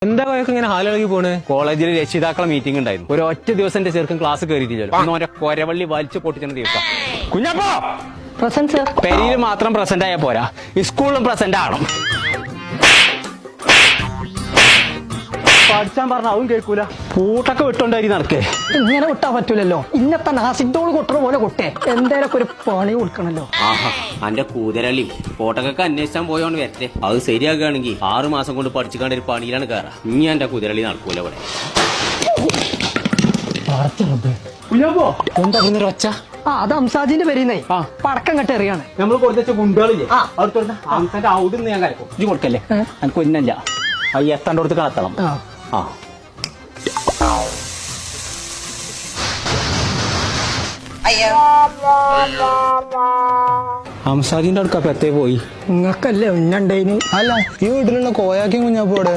എന്താ കൊയൊക്കെ ഇങ്ങനെ ഹാലിളകി പോണ്? കോളേജിൽ രക്ഷിതാക്കളെ മീറ്റിംഗ് ഉണ്ടായിരുന്നു. ഒരു ഒറ്റ ദിവസം എന്റെ ചെറുക്കൻ ക്ലാസ് കയറിയിട്ടില്ലല്ലോ. ഓന്റെ കൊരവള്ളി വലിച്ചു പൊട്ടിച്ചെന്ന ദിവസം. കുഞ്ഞപ്പോ പ്രസന്റ് സർ. പെരിയിൽ മാത്രം പ്രസന്റ് ആയാൽ പോരാ, സ്കൂളിലും പ്രസന്റ് ആവണം. പഠിച്ചാൻ പറഞ്ഞ അവൻ കേൾക്കൂല. പൂട്ടൊക്കെ വിട്ടോണ്ടായി നടക്കേ. ഇങ്ങനെ വിട്ടാൻ പറ്റൂലല്ലോ. ഇന്നത്തെ നാസിഡോള് കൊട്ടണ പോലെ കൊട്ടേ എന്തേലൊക്കെ ഒരു പണി കൊടുക്കണല്ലോ. ആഹാ, അന്റെ കൂതരള്ളി ഫോട്ടോക്കൊക്കെ അന്വേഷിച്ചാൻ പോയോണ്ട് വരട്ടെ. അത് ശരിയാക്കുകയാണെങ്കിൽ 6 മാസം കൊണ്ട് പഠിച്ചുകൊണ്ട് ഒരു പണിയിലാണ് കയറാ. ഇനി എന്റെ കുതിരള്ളി നടക്കൂല ഇവിടെ. എന്താ ഒച്ച? അത് അംസാജിന്റെ പേരിന്നേ പടക്കം കെട്ട് എറിയാണ്. നമ്മൾ കൊടുത്ത ഗുണ്ടകളില്ലേ, അവിടെ അവിടുന്ന് ഞാൻ കലക്കും. ഇജ്ജ് കൊടുക്കല്ലേ, എനിക്ക് ഒന്നല്ല അത് എത്താണ്ടോടത്ത് കളത്തണം. ആ ഹംസാജിന്റെ അടുക്കപ്പ എത്തേ പോയി. നിങ്ങൾക്കല്ലേ ഉന്നുണ്ടേന്? അല്ല, ഈ വീട്ടിലുള്ള കോയാക്കിയും കുഞ്ഞാപ്പോടെ